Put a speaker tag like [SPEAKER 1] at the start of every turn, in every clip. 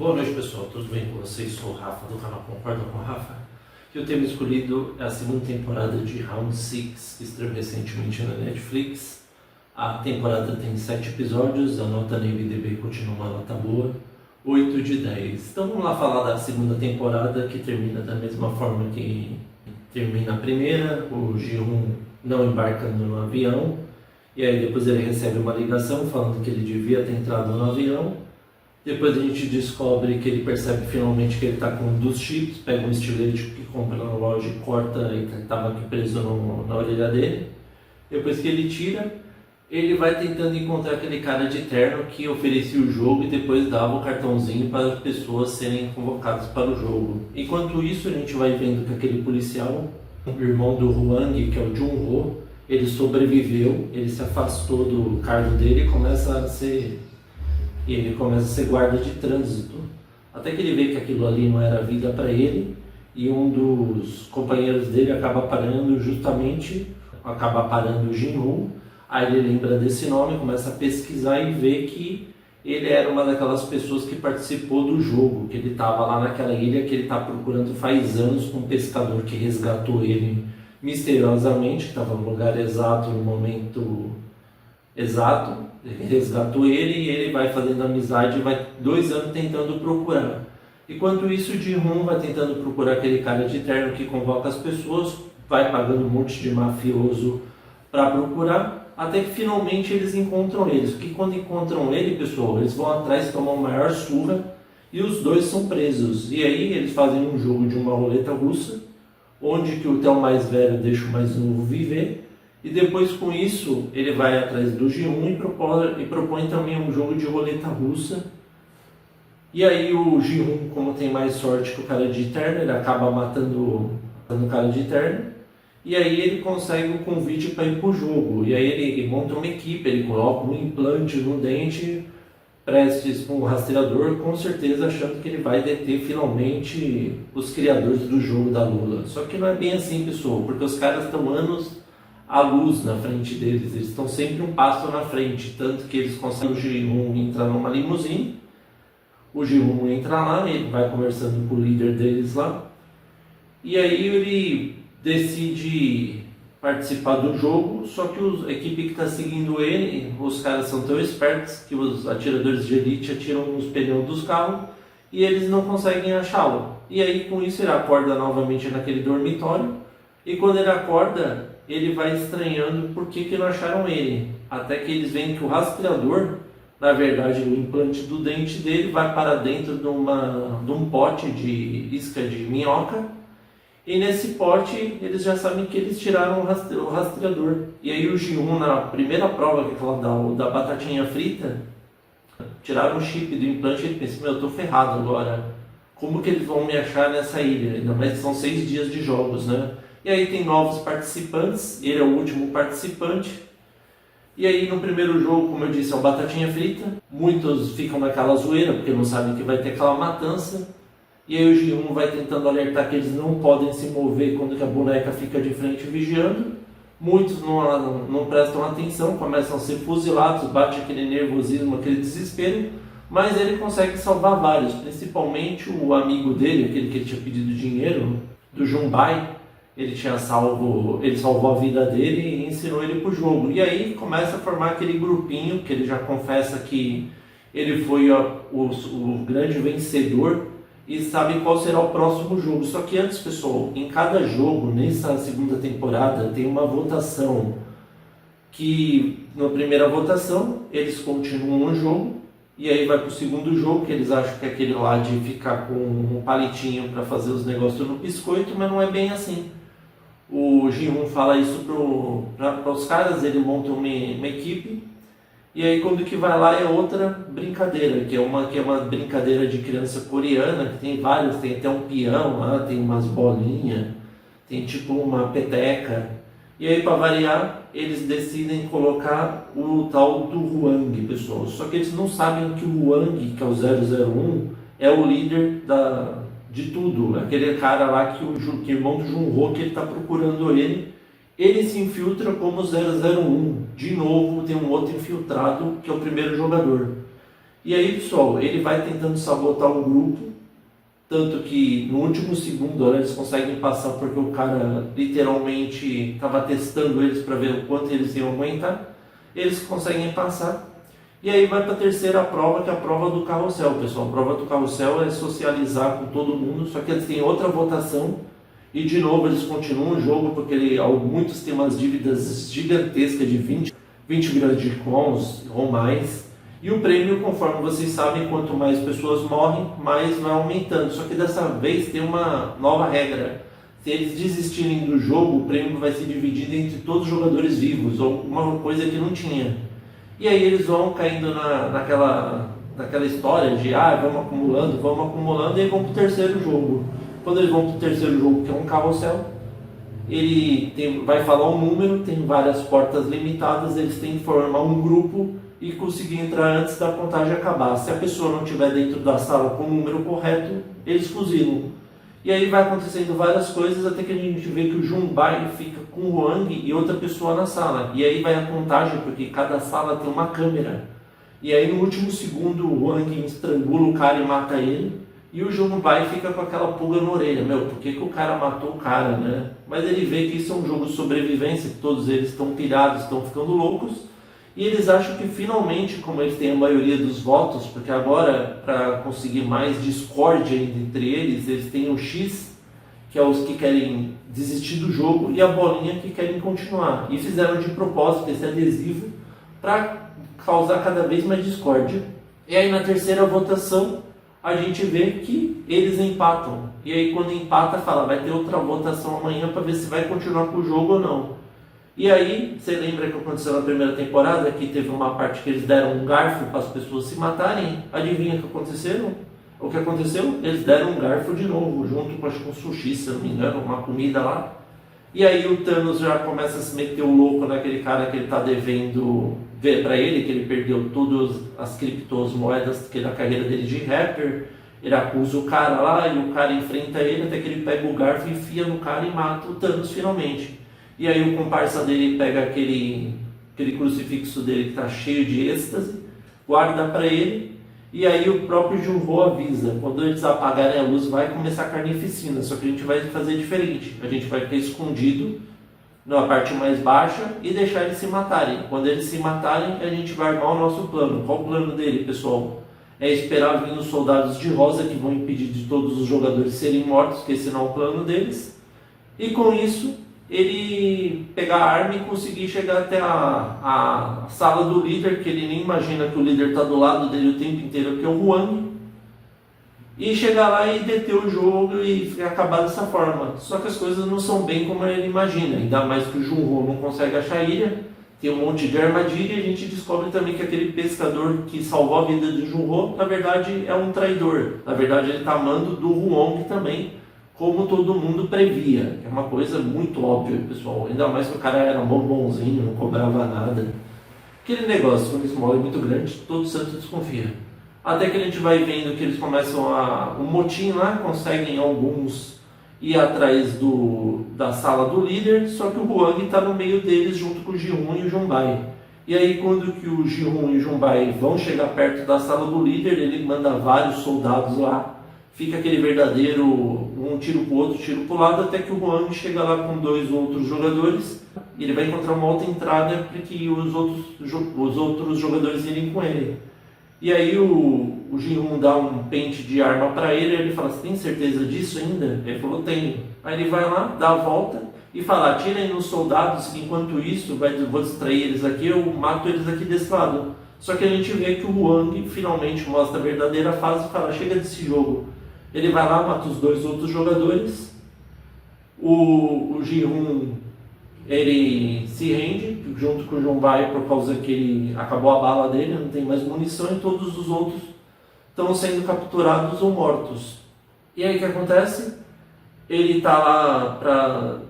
[SPEAKER 1] Boa noite, pessoal, tudo bem com vocês? Sou o Rafa do canal Concorda com o Rafa. E o tema escolhido é a segunda temporada de Round 6, que estreou recentemente na Netflix. A temporada tem 7 episódios, a nota no IMDb continua uma nota boa, 8 de 10. Então vamos lá falar da segunda temporada, que termina da mesma forma que termina a primeira. O Ji-hoon não embarca no avião, e aí depois ele recebe uma ligação falando que ele devia ter entrado no avião. Depois a gente descobre que ele percebe finalmente que ele está com um dos chips, pega um estilete que compra na loja e corta e estava aqui preso na orelha dele. Depois que ele tira, ele vai tentando encontrar aquele cara de terno que oferecia o jogo e depois dava o cartãozinho para as pessoas serem convocadas para o jogo. Enquanto isso, a gente vai vendo que aquele policial, o irmão do Hwang, que é o Jun-ho, ele sobreviveu, ele se afastou do cargo dele e ele começa a ser guarda de trânsito, até que ele vê que aquilo ali não era vida para ele, e um dos companheiros dele acaba parando o Jin-hoon. Aí ele lembra desse nome, começa a pesquisar e vê que ele era uma daquelas pessoas que participou do jogo, que ele estava lá naquela ilha que ele está procurando faz anos, com um pescador que resgatou ele misteriosamente, que estava no lugar exato, no momento exato. Ele resgatou ele e ele vai fazendo amizade e vai 2 anos tentando procurar. Enquanto isso, o Ji-hoon vai tentando procurar aquele cara de terno que convoca as pessoas, vai pagando um monte de mafioso para procurar, até que finalmente eles encontram eles. Porque quando encontram ele, pessoal, eles vão atrás, tomam a maior surra e os dois são presos. E aí eles fazem um jogo de uma roleta russa, onde que o mais velho deixa o mais novo viver. E depois com isso, ele vai atrás do Ji-hoon e propõe também um jogo de roleta russa. E aí o Ji-hoon, como tem mais sorte que o cara de terno, ele acaba matando o cara de terno. E aí ele consegue um convite para ir para o jogo. E aí ele monta uma equipe, ele coloca um implante no dente, prestes com um rastreador, com certeza achando que ele vai deter finalmente os criadores do jogo da Lula. Só que não é bem assim, pessoal, porque os caras estão anos a luz na frente deles, eles estão sempre um passo na frente, tanto que eles conseguem o Ji-hoon entrar numa limusine, o Ji-hoon entra lá, ele vai conversando com o líder deles lá, e aí ele decide participar do jogo, só que a equipe que está seguindo ele, os caras são tão espertos que os atiradores de elite atiram nos pneus dos carros e eles não conseguem achá-lo. E aí com isso ele acorda novamente naquele dormitório, e quando ele acorda, ele vai estranhando por que não acharam ele, até que eles veem que o rastreador, na verdade o implante do dente dele, vai para dentro de um pote de isca de minhoca, e nesse pote eles já sabem que eles tiraram o rastreador. E aí o Ji-hoon, na primeira prova, que é aquela da batatinha frita, tiraram o chip do implante e ele pensa, eu tô ferrado agora, como que eles vão me achar nessa ilha? Ainda mais que são 6 dias de jogos, né? E aí tem novos participantes, ele é o último participante. E aí no primeiro jogo, como eu disse, é o batatinha frita. Muitos ficam naquela zoeira, porque não sabem que vai ter aquela matança. E aí o Ji-hoon vai tentando alertar que eles não podem se mover quando que a boneca fica de frente vigiando. Muitos não prestam atenção, começam a ser fuzilados, bate aquele nervosismo, aquele desespero. Mas ele consegue salvar vários, principalmente o amigo dele, aquele que ele tinha pedido dinheiro, do Junbai. Ele salvou a vida dele e ensinou ele pro jogo. E aí começa a formar aquele grupinho que ele já confessa que ele foi o grande vencedor e sabe qual será o próximo jogo. Só que antes, pessoal, em cada jogo, nessa segunda temporada, tem uma votação que, na primeira votação, eles continuam o jogo e aí vai pro segundo jogo, que eles acham que é aquele lá de ficar com um palitinho para fazer os negócios no biscoito, mas não é bem assim. O Ji-hoon fala isso para os caras, ele monta uma equipe, e aí quando que vai lá é outra brincadeira, que é uma brincadeira de criança coreana, que tem vários, tem até um peão lá, tem umas bolinhas, tem tipo uma peteca, e aí para variar, eles decidem colocar o tal do Hwang, pessoal, só que eles não sabem que o Hwang, que é o 001, é o líder de tudo, aquele cara lá que o irmão do Jun-ho, que ele está procurando ele se infiltra como 001. De novo tem um outro infiltrado que é o primeiro jogador. E aí, pessoal, ele vai tentando sabotar o grupo, tanto que no último segundo eles conseguem passar porque o cara literalmente estava testando eles para ver o quanto eles iam aguentar. Eles conseguem passar. E aí vai para a terceira prova, que é a prova do carrossel, pessoal. A prova do carrossel é socializar com todo mundo, só que eles têm outra votação. E de novo eles continuam o jogo, porque muitos têm umas dívidas gigantescas de 20 milhões de crowns ou mais. E o prêmio, conforme vocês sabem, quanto mais pessoas morrem, mais vai aumentando. Só que dessa vez tem uma nova regra. Se eles desistirem do jogo, o prêmio vai ser dividido entre todos os jogadores vivos, ou uma coisa que não tinha. E aí eles vão caindo naquela história de vamos acumulando, e aí vão para o terceiro jogo. Quando eles vão para o terceiro jogo, que é um carrossel, vai falar um número, tem várias portas limitadas, eles têm que formar um grupo e conseguir entrar antes da contagem acabar. Se a pessoa não estiver dentro da sala com o número correto, eles fuzilam. E aí vai acontecendo várias coisas até que a gente vê que o Jumbai fica com o Wang e outra pessoa na sala. E aí vai a contagem, porque cada sala tem uma câmera. E aí no último segundo o Wang estrangula o cara e mata ele. E o Jumbai fica com aquela pulga na orelha. Por que o cara matou o cara, né? Mas ele vê que isso é um jogo de sobrevivência, que todos eles estão pilhados, estão ficando loucos. E eles acham que finalmente, como eles têm a maioria dos votos, porque agora, para conseguir mais discórdia entre eles têm o X, que é os que querem desistir do jogo, e a bolinha que querem continuar. E fizeram de propósito esse adesivo para causar cada vez mais discórdia. E aí na terceira votação, a gente vê que eles empatam. E aí quando empata, fala, vai ter outra votação amanhã para ver se vai continuar com o jogo ou não. E aí, você lembra que aconteceu na primeira temporada, que teve uma parte que eles deram um garfo para as pessoas se matarem? Adivinha o que aconteceu? O que aconteceu? Eles deram um garfo de novo, junto com, acho que um sushi, se não me engano, uma comida lá. E aí o Thanos já começa a se meter o louco naquele cara que ele está devendo ver para ele, que ele perdeu todas as criptomoedas da carreira dele de rapper. Ele acusa o cara lá e o cara enfrenta ele até que ele pega o garfo, enfia no cara e mata o Thanos finalmente. E aí o comparsa dele pega aquele crucifixo dele que está cheio de êxtase, guarda para ele, e aí o próprio Junho avisa, quando eles apagarem a luz vai começar a carnificina, só que a gente vai fazer diferente, a gente vai ficar escondido na parte mais baixa e deixar eles se matarem. Quando eles se matarem, a gente vai armar o nosso plano. Qual o plano dele, pessoal? É esperar vir os soldados de rosa que vão impedir de todos os jogadores serem mortos, que esse não é o plano deles, e com isso ele pegar a arma e conseguir chegar até a sala do líder, que ele nem imagina que o líder está do lado dele o tempo inteiro, que é o Wang, e chegar lá e deter o jogo e acabar dessa forma. Só que as coisas não são bem como ele imagina, ainda mais que o Junho não consegue achar a ilha, tem um monte de armadilha, e a gente descobre também que aquele pescador que salvou a vida do Junho, na verdade é um traidor, na verdade ele está amando do Huong também, como todo mundo previa, que é uma coisa muito óbvia, pessoal, ainda mais que o cara era bonzinho, não cobrava nada. Aquele negócio, quando esmola é muito grande, todo santo desconfia. Até que a gente vai vendo que eles começam um motim lá, conseguem alguns ir atrás da sala do líder, só que o Huang está no meio deles junto com o Ji-hoon e o Jumbai. E aí quando que o Ji-hoon e o Jumbai vão chegar perto da sala do líder, ele manda vários soldados lá, fica aquele verdadeiro, um tiro para o outro, tiro para o lado, até que o Huang chega lá com 2 outros jogadores, e ele vai encontrar uma outra entrada para que os outros jogadores irem com ele. E aí o Ji-hoon dá um pente de arma para ele, e ele fala, você tem certeza disso ainda? Ele falou, tenho. Aí ele vai lá, dá a volta e fala, atirem nos soldados, enquanto isso, vou distrair eles aqui, eu mato eles aqui desse lado. Só que a gente vê que o Huang finalmente mostra a verdadeira fase e fala, chega desse jogo. Ele vai lá, mata os 2 outros jogadores, o Ji-hoon, ele se rende, junto com o Jumbai, por causa que acabou a bala dele, não tem mais munição, e todos os outros estão sendo capturados ou mortos. E aí o que acontece? Ele está lá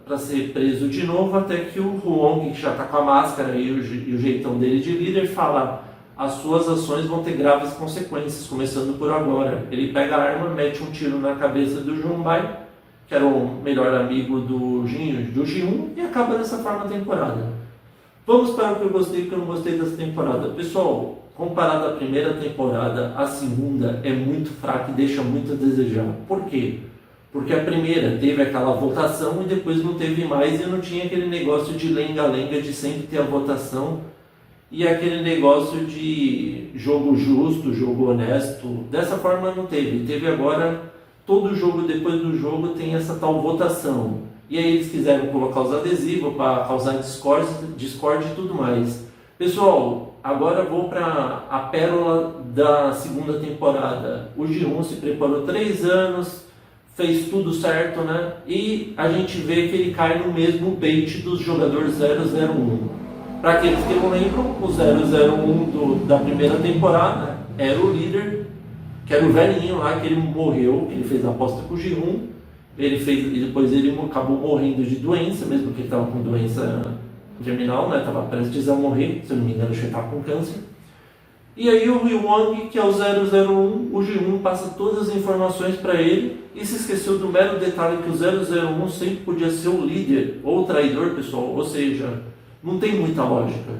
[SPEAKER 1] para ser preso de novo, até que o Huong, que já está com a máscara e o jeitão dele de líder, fala, as suas ações vão ter graves consequências, começando por agora. Ele pega a arma, mete um tiro na cabeça do Jumbai, que era o melhor amigo do Ji-hoon, e acaba dessa forma a temporada. Vamos para o que eu gostei e o que eu não gostei dessa temporada. Pessoal, comparado à primeira temporada, a segunda é muito fraca e deixa muito a desejar. Por quê? Porque a primeira teve aquela votação e depois não teve mais e não tinha aquele negócio de lenga-lenga de sempre ter a votação e aquele negócio de jogo justo, jogo honesto. Dessa forma não teve. Teve agora, todo jogo depois do jogo tem essa tal votação. E aí eles quiseram colocar os adesivos para causar discórdia e tudo mais. Pessoal, agora vou para a pérola da segunda temporada. O Ji-hoon se preparou 3 anos, fez tudo certo, né? E a gente vê que ele cai no mesmo bait dos jogadores 001. Para aqueles que não lembram, o 001 da primeira temporada era o líder, que era o velhinho lá, que ele morreu, que ele fez a aposta com o Ji-hoon. Ele fez, e depois ele acabou morrendo de doença, mesmo que ele estava com doença terminal, né? Estava prestes a morrer, se eu não me engano, ele estava com câncer. E aí o Ri-won, que é o 001, o Ji-hoon passa todas as informações para ele e se esqueceu do mero detalhe que o 001 sempre podia ser o líder ou o traidor, pessoal, ou seja, não tem muita lógica.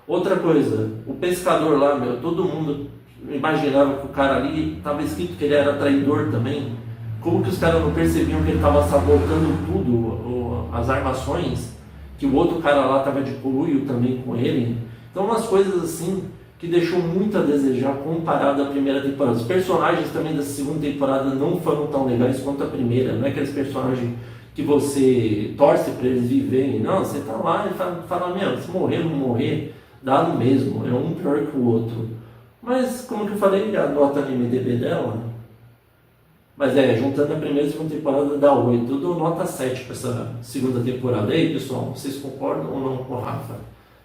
[SPEAKER 1] Outra coisa, o pescador lá, todo mundo imaginava que o cara ali estava escrito que ele era traidor também. Como que os caras não percebiam que ele estava sabotando tudo, as armações, que o outro cara lá estava de conluio também com ele. Então umas coisas assim que deixou muito a desejar comparado à primeira temporada. Os personagens também dessa segunda temporada não foram tão legais quanto a primeira. Não é aqueles personagens que você torce para eles viverem. Não, você tá lá e fala, meu, se morrer ou não morrer, dá no mesmo. É um pior que o outro. Mas, como que eu falei, a nota no IMDb dela... Mas juntando a primeira e a segunda temporada dá 8. Eu dou nota 7 para essa segunda temporada. E aí, pessoal, vocês concordam ou não com o Rafa?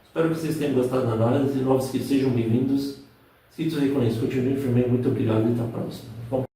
[SPEAKER 1] Espero que vocês tenham gostado da análise. Novos inscritos sejam bem-vindos. Inscritos aí com isso. Continuem firme. Muito obrigado e até a próxima. Bom.